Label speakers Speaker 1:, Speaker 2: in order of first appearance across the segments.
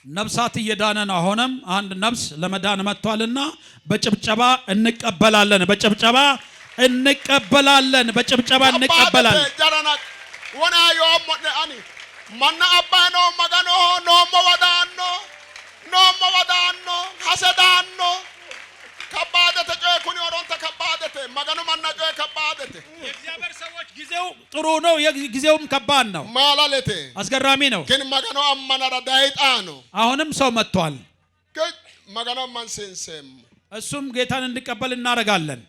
Speaker 1: ነፍሳት እየዳነ ነው። አሁንም አንድ ነፍስ ለመዳን መጥቷልና በጭብጨባ እንቀበላለን። በጭብጨባ እንቀበላለን። በጭብጨባ እንቀበላለን።
Speaker 2: ወና ዮሞደ አኒ ማና አባኖ መጋኖ ኖሞ ወዳኖ ሐሰዳኖ ከባደተ ጨኩኒ ወሮንተ ከባደተ መጋኖ ማናጨ ከባደተ
Speaker 1: የእግዚአብሔር ሰዎች ጊዜው ጥሩ ነው፣ ጊዜውም ከባድ ነው።
Speaker 2: ማላለቴ
Speaker 1: አስገራሚ ነው።
Speaker 2: ግን መጋኖ አማናራ ዳይጣ ነው።
Speaker 1: አሁንም ሰው መጥቷል።
Speaker 2: ግን መጋኖ ማንሰንሰም
Speaker 1: እሱም ጌታን እንዲቀበል እናረጋለን።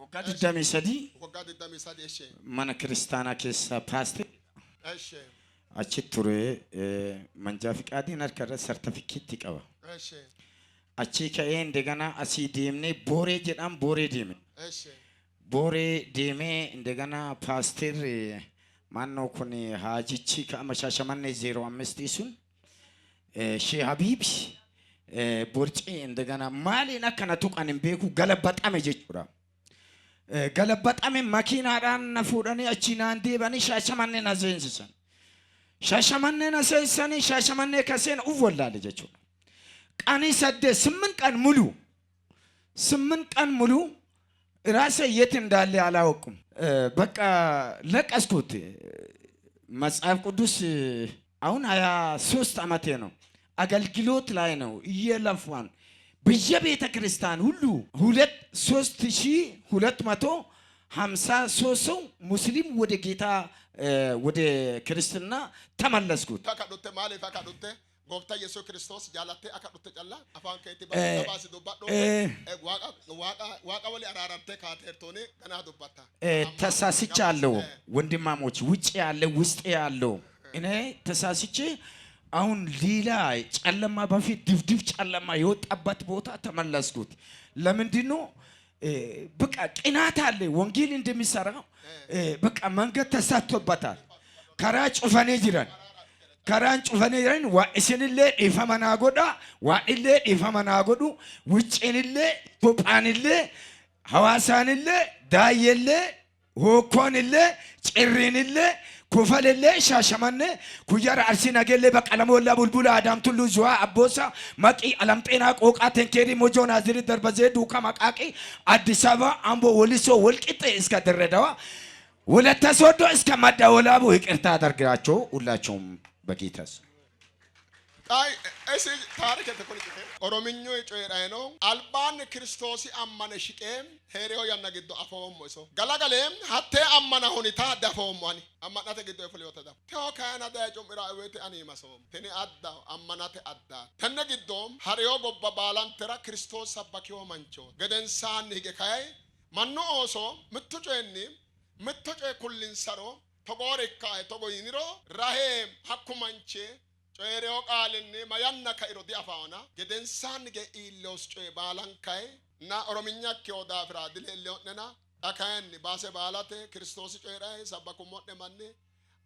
Speaker 3: ወጋድ ደሚ ሰዲ ማነ ክርስቲያና ኬሳ ፓስተር አቺ ቱሬ መንጃ ፍቃድን አርከረ ሰርቲፊኬት ይቀባ አቺ ከኤ እንደገና አሲ ዲምኔ ቦሬ ጀዳም ቦሬ ዲሜ እንደገና ፓስተር ማነው ኩኒ ሃጂቺ ከመሻሸመኔ 05 ይሱን ሼህ ሀቢብ ቦርጬ እንደገና ማሊና ከነቱ ቀንም ቤኩ ገለበጣም ጀቹራ ገለበጣም መኪናዳን ነፉደኒ አቺናንዲ በኒ ሻሸመኔ ናዘንሰን ሻሸመኔ ከሰን ኡወላለ ጀቹ ቀኒ ሰደ 8 ቀን ሙሉ ራሴ የት እንዳለ አላወቅም። በቃ ለቀስኩት። መጽሐፍ ቅዱስ አሁን 23 ዓመቴ ነው። አገልግሎት ላይ ነው እየለፋን በየቤተ ክርስቲያን ሁሉ 3253 ሰው ሙስሊም ወደ ጌታ ወደ ክርስትና ተመለስኩት።
Speaker 2: ታካዶተ ማለ ታካዶተ ጎፍታ ኢየሱስ ክርስቶስ ጃላቴ አካዶተ ጫላ አፋን ከይቲ ባባስ ዱባዶ ዋቃ ወሊ አራራተ ካተርቶኔ ገና ዱባታ
Speaker 3: ተሳስቻለሁ። ወንድማሞች ውጪ ያለ ውስጥ ያለው እኔ ተሳስቼ አሁን ሌላ ጨለማ በፊት ድፍድፍ ጨለማ የወጣበት ቦታ ተመለስኩት። ለምንድነው? በቃ ቅናት አለ። ወንጌል እንደሚሰራው በቃ መንገድ ተሳትቶበታል። ከራጭ ጩፈኔ ጅራን ዋእስንለ ኢፈመናጎዳ ዋኢለ ኢፈመናጎዱ ውጭንለ ቶጳንለ ሐዋሳንለ ዳየለ ሆኮንለ ጭሪንለ ኩፈልለ ሻሸመኔ ኩያር አርሲ ነገሌ በቀለም ወላ ቡልቡላ አዳም ቱሉ ዙዋ አቦሳ መቂ አለምጤና ቆቃ ተንኬሪ ሞጆ ናዝሪ ደርበዘ ዱካ መቃቂ አዲስ አበባ አምቦ ወሊሶ ወልቂጤ እስከ ድሬዳዋ ወለተ ሶዶ እስከ መደወላቡ ይቅርታ አደርጋቸው ሁላችሁም በጌታስ
Speaker 2: አይ እሺ ታሪክ ተቆልጭ ኦሮምኞ ይጮይራይ ነው አልባን ክርስቶስ አማነ ሽቄም ሄሬው ያናገዶ አፈውም ወሶ ገላገለም ሀቴ አማና ሁኒታ ዳፈውም ዋኒ አማናተ ገዶ ፍሊዮታ ተወካና ዳጆም ራዊት አኒ ማሶም ተኒ አዳ አማናተ አዳ ተነግዶም ሀሬው ጎባ ባላንተራ ክርስቶስ ሰባኪው ማንቾ ገደንሳን ይገካይ ማኑ ኦሶ ምትጮ ኩልን ሰሮ ተጎሪካ ተጎይኒሮ ራሄም ሐኩማንቼ ጮሬው ቃልኒ ማያና ካይሮ ዲአፋውና ገደንሳን ገኢሎስ ጮይ ባላንካይ እና ኦሮምኛ ከወዳ ፍራድ ለለውነና አካን ባሰ ባላተ ክርስቶስ ጮይራይ ሰባኩሞደ ማነ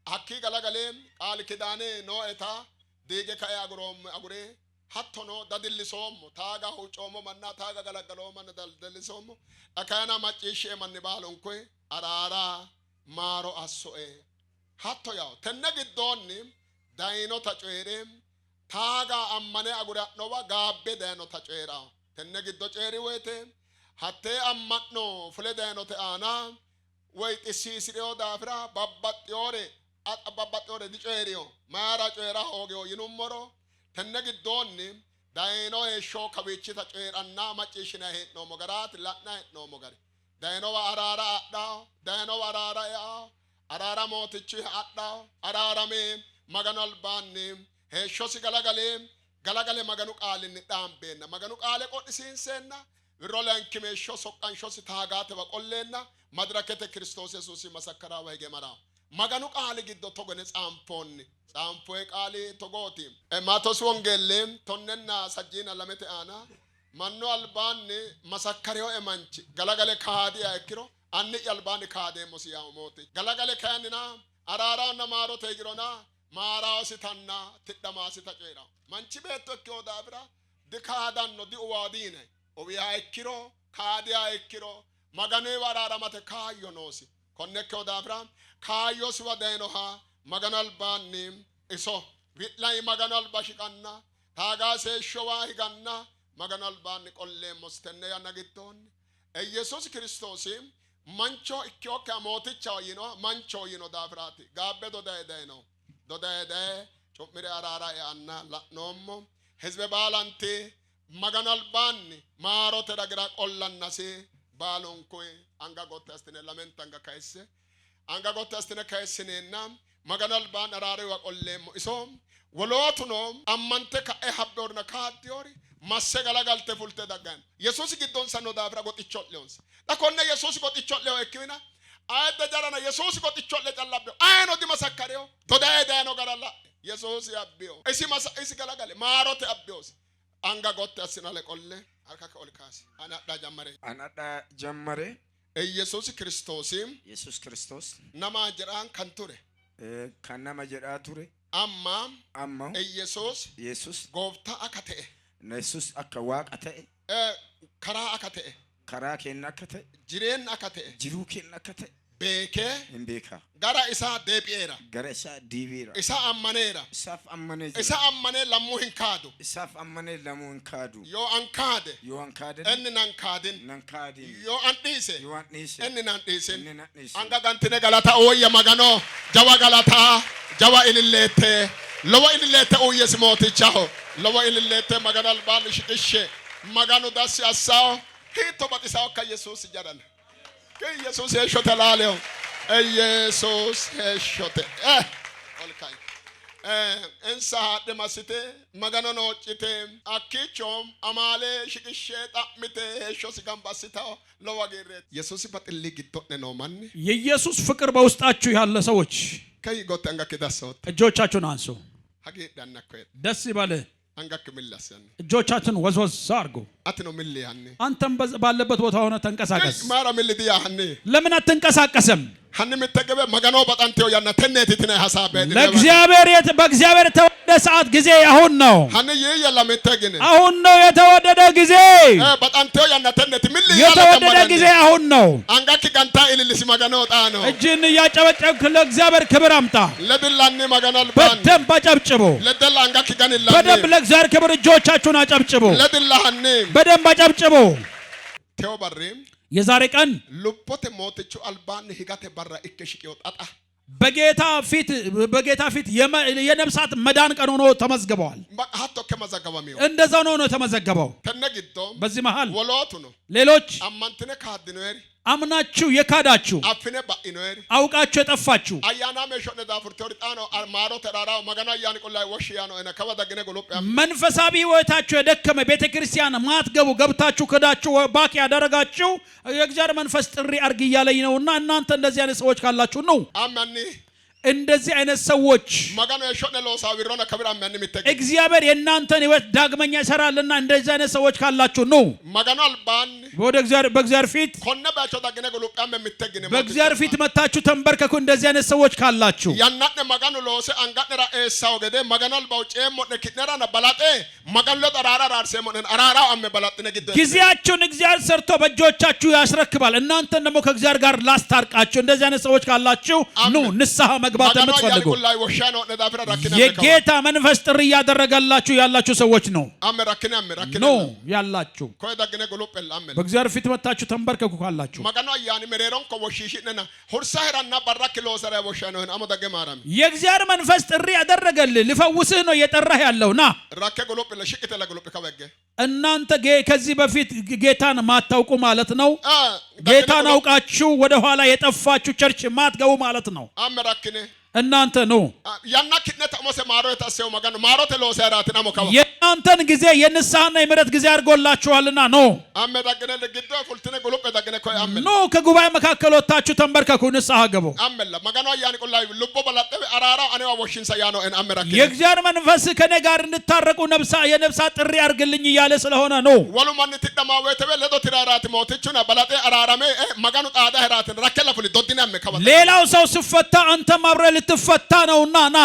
Speaker 2: አኪ ገላገለም ቃል ኪዳኔ ኖኤታ ዴገ ካይ አጉሬ ሀቶኖ ዳድልሶም ታጋ ሁጮሞ ማና ታጋ ገላገሎ ማና ዳድልሶም አካና ማጪሽ ማነ ባሎንኮይ አራራ ማሮ አሶኤ ሀቶ ያው ተነግዶኒ ዳይኖ ተጮሬም ታጋ አማኔ አጉራኖባ ጋቤ ዳይኖ ተጮራ ተነግዶ ጮሪ ወይቴ ሀቴ አማኖ ፍለ ዳይኖ ተአና ወይ ጥሲ ሲሪዮ ዳፍራ ባባጥዮሬ ዲጮሪዮ ማራ ጮራ ሆጌ ይኑሞሮ ተነግዶኒ ዳይኖ የሾ ከቤቺ ተጮራና ማጪሽና ሄኖ ሞገራት ላና ሄኖ ሞገር ዳይኖ አራራ አዳ ዳይኖ አራራ ያ አራራ ሞትቺ አዳ አራራሜ maganal banne he shosi galagale maganu qaalin dambenna maganu qaale qodhisinsenna rolan kime shosoqan shosi taagate ba qollenna madrakete Kristos Yesusi masakkara wa gemara maganu qaale giddo togone xampoe qaali togoti e matos wongelle tonnenna sajjina lamete ana manno albanne masakkareo e manchi galagale kaadi akkiro anni albanne kaade mosiya moti galagale kaanina arara na maro tegirona ማራውሲ ታና ትደማሲ ተጨራ ማንቺ ቤቶክ ወዳብራ ድካዳን ነው ዲዋዲነ ኦቢያ እኪሮ ካዲያ እኪሮ ማጋኔ ወራራ ማተ ካዮ ኖሲ ኮነክ ወዳብራ ካዮ ሲወዳይኖሃ maganal baanni iso wi'lay maganal bashiqanna taagaase showa higanna maganal baanni qolle mostenne yanna giddonni Yesus Kristos mancho ikkiyokka mooticha yino mancho yino daafirati gaabbe dodayde cu'mire araara e anna la'noommo hizbe baalanti maganal baanni maarote dagira qollannasi baalonkoy anga gotte astine lamenta anga gotte astine kayssineenna maganal baan araare wa qolleemmo iso wolootuno ammante ka'e habbeorna kaaddiori masse galagalte fulte daggan Yesuus giddon sanno daafira goxicho'leonsa da konne Yesuus goxicho'leo ekkina ayde jarana Yesuus goxicho'le callabbe ayno di masakkareo dodayno garalla Yesuus abbeo isi galagale maarote abbeos anga gotte assinale qolle harka ka olkaasi anadda jammare Yesuus Kristos nama jedhaan kan ture kan nama jedhaa ture amma Yesuus gooftaa akka ta'e Yesuus akka waaqa ta'e karaa akka ta'e karaa kenna akka ta'e jireen akka ta'e jiruu kenna akka ta'e beekee hin beeka gara isaa deebi'eera isa ammaneera isa ammanee lammuu hin kaadu yoo an kaade inni nan kaadin yoo an dhiise inni nan dhiisin anga gantine galata ooyya maganoo jawa galataa jawa ililleette lowa ililleette uyyesi mootichaho lowa ililleette maganal baan shiqishe maganu dassi assao hiitto baxisao akka Yesuus jadan ke Yesuus heeshote laaleo Yesuus heeshote olkay ensa hadde masite magano noocite akkichom amaale shiqishe xamite heeshosi gambasitao lowa geeret Yesuus baxilli giddone ነው ማን
Speaker 1: የኢየሱስ ፍቅር በውስጣችሁ ያለ ሰዎች
Speaker 2: ከይ ጎት አንጋክ ዳሰውት
Speaker 1: እጆቻችሁን አንሱ
Speaker 2: ሀጌ ዳናከ
Speaker 1: ደስ ይበል
Speaker 2: አንጋክ ሚላሰን
Speaker 1: እጆቻችሁን ወዝወዝ አርጉ
Speaker 2: አትኖ ሚልያኒ አንተም
Speaker 1: ባለበት ቦታ ሆነ ተንቀሳቀስ
Speaker 2: ማራ ሚልዲያኒ
Speaker 1: ለምን አትንቀሳቀስም
Speaker 2: ሀንም ተገበ መገኖ በጣንቴው ያና ተነቲትነ ሐሳበ
Speaker 1: ለእግዚአብሔር በእግዚአብሔር የተወደደ ሰዓት ጊዜ አሁን ነው
Speaker 2: ሀን ይየለም ተገነ
Speaker 1: አሁን ነው የተወደደ ጊዜ
Speaker 2: በጣንቴው ያና ተነት ሚል
Speaker 1: የተወደደ ጊዜ አሁን ነው
Speaker 2: አንጋክ ጋንታ ኢልልስ መገኖ ጣ ነው
Speaker 1: እጅን ያጨበጨብክ ለእግዚአብሔር ክብር አምጣ
Speaker 2: ለድላኔ መገናል ባን
Speaker 1: በደንብ አጨብጭቡ
Speaker 2: ለደላ አንጋክ ጋን ኢላኔ
Speaker 1: በደንብ ለእግዚአብሔር ክብር እጆቻችሁን አጨብጭቡ
Speaker 2: ለድላኔ
Speaker 1: በደንብ አጨብጭቡ
Speaker 2: ቴዎባሬም
Speaker 1: የዛሬ ቀን
Speaker 2: ልፖቴ ሞተቹ አልባን ሂጋቴ ባራ እከሽቂው ጣጣ በጌታ ፊት የነፍሳት መዳን ቀን ሆኖ ተመዝግበዋል ሀቶ ከመዘገባሚው
Speaker 1: እንደዛው ነው ተመዘገበው
Speaker 2: ተነግዶ
Speaker 1: በዚህ መሃል
Speaker 2: ወሎቱ ነው
Speaker 1: ሌሎች
Speaker 2: አማንተነ ካድነሪ
Speaker 1: አምናችሁ የካዳችሁ
Speaker 2: አፍነ ባኢኖሪ
Speaker 1: አውቃችሁ የጠፋችሁ
Speaker 2: አያና መሾነ ዳፍርቴው ጣኖ አርማሮ ተራራው መገና ያን ቆላይ ወሽያ ነው እነ ከበደግነ ጎሎጵያ
Speaker 1: መንፈሳዊ ህይወታችሁ የደከመ ቤተክርስቲያን ማትገቡ ገብታችሁ ከዳችሁ ባክ ያደረጋችሁ የእግዚአብሔር መንፈስ ጥሪ አርግ ይያለኝ ነውና እናንተ እንደዚህ አይነት ሰዎች ካላችሁ ነው
Speaker 2: አማኒ
Speaker 1: እንደዚህ አይነት ሰዎች
Speaker 2: ማጋኖ የሾነ ሎሳዊሮና ከብራ ማን የሚተግ
Speaker 1: እግዚአብሔር የእናንተን ህይወት ዳግመኛ ይሰራልና እንደዚህ አይነት ሰዎች ካላችሁ ነው
Speaker 2: ማጋኖ አልባን
Speaker 1: ወደ በእግዚአብሔር ፊት
Speaker 2: ኮነባቸው ዳግነ ጎሎጵያም የሚተግነ
Speaker 1: በእግዚአብሔር ፊት መታችሁ ተንበርከኩ እንደዚህ አይነት ሰዎች ካላችሁ
Speaker 2: ያናነ ማጋኖ ሎሰ አንጋነራ ኤሳው ገደ ማጋኖ አልባው ጨም ሞነ ኪነራና ባላጤ ማጋኖ ተራራ አርሴ ሞነ አራራው አመ ባላጥነ ግደ
Speaker 1: ጊዜያችሁን እግዚአብሔር ሰርቶ በእጆቻችሁ ያስረክባል እናንተን ደግሞ ከእግዚአብሔር ጋር ላስታርቃችሁ እንደዚህ አይነት ሰዎች ካላችሁ ነው ንስሐ መግባት የምትፈልጉ የጌታ መንፈስ ጥሪ ያደረጋላችሁ ያላችሁ ሰዎች ነው ነው ያላችሁ በእግዚአብሔር ፊት መታችሁ ተንበርከኩ ካላችሁ የእግዚአብሔር መንፈስ ጥሪ ያደረገልህ ሊፈውስህ ነው እየጠራህ ያለውና እናንተ ከዚህ በፊት ጌታን ማታውቁ ማለት ነው ጌታን አውቃችሁ ወደ ኋላ የጠፋችሁ ቸርች ማትገቡ ማለት ነው እናንተ ነው
Speaker 2: ያና ኪነት አሞሰ ማሮ የታሰው ማጋኖ ማሮ ተሎሰራት ነው ከባ
Speaker 1: የናንተን ጊዜ የንስሐና የምሕረት ጊዜ አድርጎላችኋልና ነው
Speaker 2: አመዳገነ ለግዶ ፉልተነ ጎሎප ዳገነ ኮይ አመለ
Speaker 1: ነው ከጉባኤ መካከል ወጣችሁ ተንበርከኩ ንስሐ ገቡ
Speaker 2: አመለ ማጋኖ ያን ቆላይ ልቦ በላጠ አራራ አኔዋ ወሽን ሰያኖ እን አመራከ
Speaker 1: የእግዚአብሔር መንፈስ ከኔ ጋር እንድታረቁ የነፍሳት ጥሪ አድርግልኝ እያለ ስለሆነ ነው
Speaker 2: ወሉ ማን ተደማው የተበለዶ ትራራት ሞተቹና በላጠ አራራሜ ማጋኖ ጣዳ ህራትን ረከለ ፉል ዶዲና መከባ
Speaker 1: ሌላው ሰው ሲፈታ አንተም አብረህ ልትፈታ ነውና ና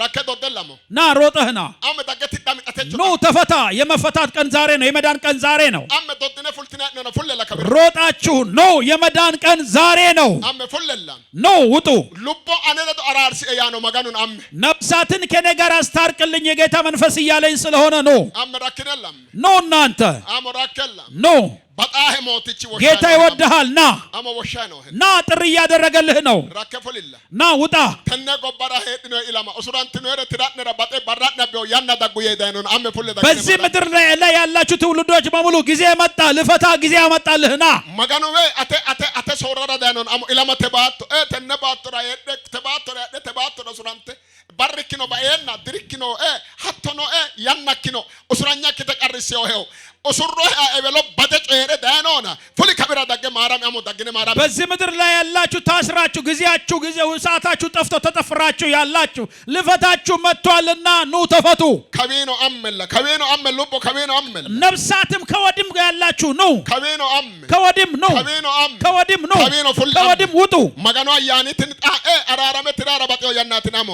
Speaker 2: rakke dodellamo
Speaker 1: ና ሮጠህና
Speaker 2: amme daggeti damiqatecho
Speaker 1: ኑ ተፈታ የመፈታት ቀን ዛሬ ነው የመዳን ቀን ዛሬ ነው
Speaker 2: amme doddine fultine no fullela kabir
Speaker 1: ሮጣችሁ ኖ የመዳን ቀን ዛሬ ነው
Speaker 2: amme fullela
Speaker 1: ኖ ውጡ
Speaker 2: lubbo anele do ararsi eyano maganun amme
Speaker 1: ነፍሳትን ከኔ ጋር አስታርቅልኝ የጌታ መንፈስ እያለኝ ስለሆነ ነው
Speaker 2: amme rakkinellam
Speaker 1: ኖ እናንተ
Speaker 2: amo rakkellam
Speaker 1: ኖ
Speaker 2: batahe motichi wosha
Speaker 1: ጌታ ይወድሃል ና
Speaker 2: amo wosha no
Speaker 1: ና ጥሪ ያደረገልህ ነው
Speaker 2: rakke fulilla
Speaker 1: ና ውጣ
Speaker 2: tenne gobbara hedino ilama usurantino ere tiratne rabate baratne be yanna daguye daynon amme fulle
Speaker 1: በዚህ ምድር ላይ ያላችሁ ትውልዶች በሙሉ ጊዜ መጣ ልፈታ ጊዜ ያመጣልህ ና
Speaker 2: magano we ate sorara daynon amo ilama tebato tenne batora yedde tebato usurante barrikino baenna dirikino hattono yannakino usuranya kite qarrisi ohew usurro evelo bade ጨere ዳያኖና ፉሊ ከብራ ዳገ ማራም አሞ ዳገነ ማራም
Speaker 1: በዚህ ምድር ላይ ያላችሁ ታስራችሁ ጊዜው ሰዓታችሁ ጠፍቶ ተጠፍራችሁ ያላችሁ ልፈታችሁ መጥቷልና ኑ ተፈቱ
Speaker 2: ከቤኖ አመለ ሉቦ ከቤኖ አመለ
Speaker 1: ነፍሳትም ከወዲም ያላችሁ ኑ
Speaker 2: ከቤኖ አመ
Speaker 1: ከወዲም ኑ ከወዲም ውጡ
Speaker 2: ማጋኖ ያኒትን አራራመ ትራራ ባጤው ያናትናሞ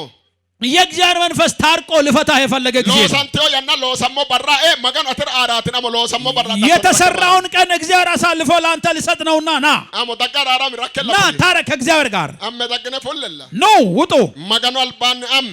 Speaker 1: የእግዚአብሔር መንፈስ ታርቆ ልፈታ የፈለገ ጊዜ
Speaker 2: ሎሳንቴው ያና ሎሰሞ በራ ማጋኖ አተር አራትናሞ ሎሰሞ በራ
Speaker 1: የተሰራውን ቀን እግዚአብሔር አሳልፎ ላንተ ሊሰጥ ነውና ና
Speaker 2: አሞ ዳጋራራም ረከለ
Speaker 1: ና ታረክ ከእግዚአብሔር ጋር
Speaker 2: አመ ዳገነ ፎለላ
Speaker 1: ኑ ውጡ
Speaker 2: ማጋኖ አልባን አመ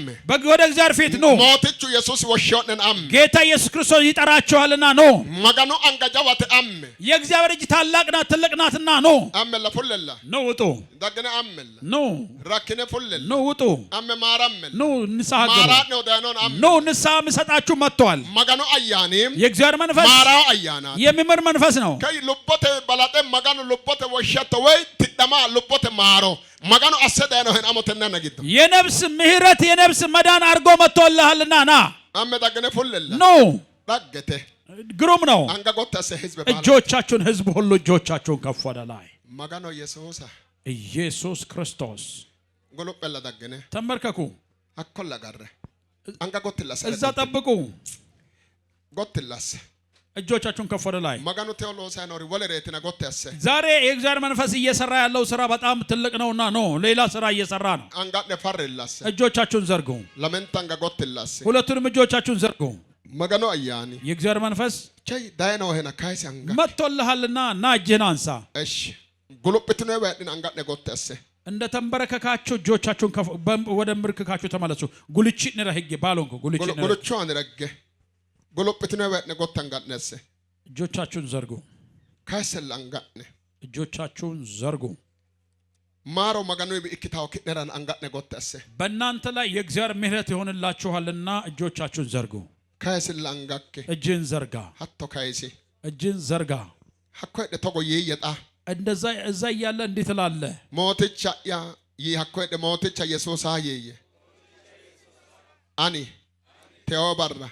Speaker 1: ወደ እግዚአብሔር ፊት ኑ
Speaker 2: ሞትቹ ኢየሱስ ወሾነን አመ
Speaker 1: ጌታ ኢየሱስ ክርስቶስ ይጠራችኋልና ኑ
Speaker 2: ማጋኖ አንጋጃዋት አመ
Speaker 1: የእግዚአብሔር እጅ ታላቅና ትልቅናትና ኑ
Speaker 2: አመ ለፎለላ
Speaker 1: ኑ ውጡ
Speaker 2: ዳገነ አመ
Speaker 1: ኑ
Speaker 2: ረከነ ፎለላ
Speaker 1: ኑ ውጡ
Speaker 2: አመ ማራም
Speaker 1: ኑ ንስሐ ገቡ
Speaker 2: ማራን ነው ዳኖን አመ
Speaker 1: ኑ ንስሐ መሰጣችሁ መጥቷል
Speaker 2: ማጋኖ አያኔም
Speaker 1: የእግዚአብሔር መንፈስ
Speaker 2: ማራው አያና
Speaker 1: የሚምር መንፈስ ነው
Speaker 2: ከይ ሉቦተ ባላጤ ማጋኖ ሉቦተ ወሸተ ወይ ትደማ ሉቦተ ማሮ ማጋኖ አሰዳ ነው ሄን አሞተና ነግቶ
Speaker 1: የነፍስ ምህረት የነፍስ መዳን አርጎ መጥቶልሃልና ና
Speaker 2: አመ ዳገነ ፎለላ
Speaker 1: ኑ
Speaker 2: ዳገተ
Speaker 1: ግሩም ነው
Speaker 2: አንጋጎታሰ ህዝብ ባላ
Speaker 1: እጆቻችሁን ህዝብ ሁሉ እጆቻችሁን ከፍ ወደ ላይ
Speaker 2: ማጋኖ
Speaker 1: ኢየሱስ ክርስቶስ
Speaker 2: ጎሎበላ ዳገነ
Speaker 1: ተመርከኩ
Speaker 2: አኮላ ጋር አንጋጎትላሰ
Speaker 1: እዛ ጠብቁ
Speaker 2: ጎትላሰ
Speaker 1: እጆቻችሁን ከፍ ወደ ላይ
Speaker 2: ማጋኖ ቴዎሎሳ ኖሪ ወለሬትና ጎተሰ
Speaker 1: ዛሬ የእግዚአብሔር መንፈስ እየሰራ ያለው ስራ በጣም ትልቅ ነውና ሌላ ስራ እየሰራ ነው
Speaker 2: አንጋደ ፈርላሰ
Speaker 1: እጆቻችሁን ዘርጉ
Speaker 2: ለመንታ አንጋጎትላሰ
Speaker 1: ሁለቱንም እጆቻችሁን ዘርጉ
Speaker 2: ማጋኖ አያኒ
Speaker 1: የእግዚአብሔር መንፈስ
Speaker 2: ቻይ ዳይኖ ሄና ካይስ አንጋ
Speaker 1: መጥቶልሃልና ና እጅህን አንሳ
Speaker 2: እሺ ጉሉብትነ ወያድን አንጋደ ጎተሰ
Speaker 1: እንደ ተንበረከካችሁ እጆቻችሁን ወደ ምርክካችሁ ተመለሱ ጉልቺ ነረህጌ ባሎንኩ
Speaker 2: ጉልቹ አንረገ ጉሉብትነ ወያድን ጎተንጋነሰ
Speaker 1: እጆቻችሁን ዘርጉ
Speaker 2: ካይሰል አንጋነ
Speaker 1: እጆቻችሁን ዘርጉ
Speaker 2: ማሮ ማጋኖ በእክታው ከደራን አንጋነ ጎተሰ
Speaker 1: በእናንተ ላይ የእግዚአብሔር ምሕረት ይሆንላችኋልና እጆቻችሁን ዘርጉ
Speaker 2: ካይሰል አንጋከ
Speaker 1: እጅን ዘርጋ
Speaker 2: ሀቶ ካይሲ
Speaker 1: እጅን ዘርጋ
Speaker 2: ሀኮ ተቆየ ይየጣ
Speaker 1: እንደዛ እዛ ያለ እንዴት ላለ
Speaker 2: ሞትቻ ያ ይሀኮ ሞትቻ ኢየሱስ አየየ አኒ ቴዎባራ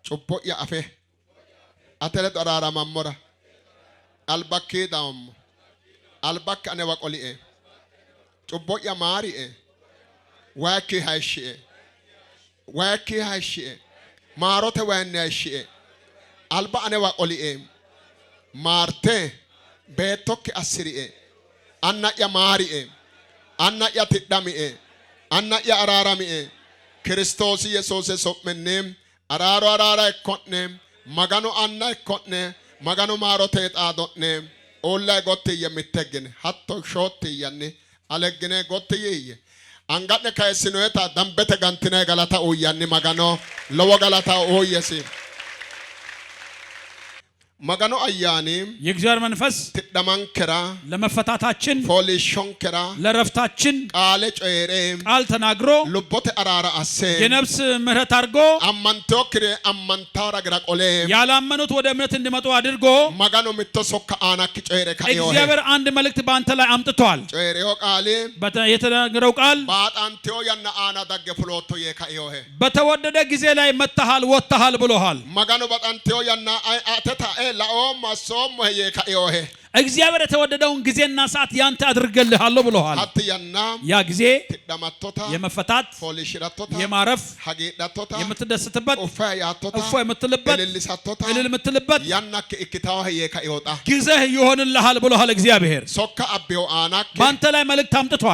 Speaker 2: ጩቦ ያ አፌ አተለ ጠራራ ማሞራ አልባኬ ዳም አልባክ አነ ወቆሊኤ ጩቦ ያ ማሪኤ ዋኬ ሃይሺኤ ማሮተ ወያነ ሃይሺኤ አልባ አነ ወቆሊኤ ማርቴ ቤቶክ አስሪኤ አናያ ማሪኤ አናያ ትዳሚኤ አናያ አራራሚኤ ክርስቶስ ኢየሱስ ሶመኔ አራራ እኮኔ ማጋኖ አና እኮኔ ማጋኖ ማሮቴ ጣዶኔ ኦላ ጎት የሚተገን ሀቶ ሾት ያኔ አለግነ ጎት ይየ አንጋነ ካይስኖታ ዳምበተ ጋንቲና ገላታ ኦያኔ ማጋኖ ለወ ገላታ ኦየሲ ማጋኖ አያኔ
Speaker 1: የእግዚአብሔር መንፈስ
Speaker 2: ትደማንከራ
Speaker 1: ለመፈታታችን
Speaker 2: ፎሊሾንከራ
Speaker 1: ለረፍታችን
Speaker 2: ቃለ ጨሬ
Speaker 1: ቃል ተናግሮ
Speaker 2: ልቦተ አራራ አሴ
Speaker 1: የነፍስ ምህረት አድርጎ
Speaker 2: አማንቶክሬ አማንታራ ገራቆሌ
Speaker 1: ያላመኑት ወደ እምነት እንዲመጡ አድርጎ
Speaker 2: ማጋኖ ምትሶካ አናክ ጨሬ ካዮ
Speaker 1: እግዚአብሔር አንድ መልእክት በአንተ ላይ አምጥቷል
Speaker 2: ጨሬው ቃሌ
Speaker 1: የተናገረው ቃል
Speaker 2: ባጣንቴው ያና አና ዳገ ፍሎቶ የካዮ
Speaker 1: በተወደደ ጊዜ ላይ መተሃል ወተሃል ብሎሃል
Speaker 2: ማጋኖ ባጣንቴው ያና አተታ ላኦም ማሶም የካዮ
Speaker 1: እግዚአብሔር የተወደደውን ጊዜና ሰዓት ያንተ አድርገልሃለሁ ብሎሃል
Speaker 2: አትያና
Speaker 1: ያ ጊዜ
Speaker 2: ትዳማቶታ
Speaker 1: የመፈታት
Speaker 2: ፎሊሽራቶታ
Speaker 1: የማረፍ
Speaker 2: ሀጌዳቶታ
Speaker 1: የምትደስትበት
Speaker 2: ኡፋያቶታ
Speaker 1: እፎ የምትልበት
Speaker 2: እልልሳቶታ
Speaker 1: እልል የምትልበት
Speaker 2: ያናክ እክታው የካዮጣ
Speaker 1: ጊዜህ ይሆንልሃል ብሎሃል እግዚአብሔር
Speaker 2: ሶካ አቤው አናክ
Speaker 1: ባንተ ላይ መልእክት አምጥቷል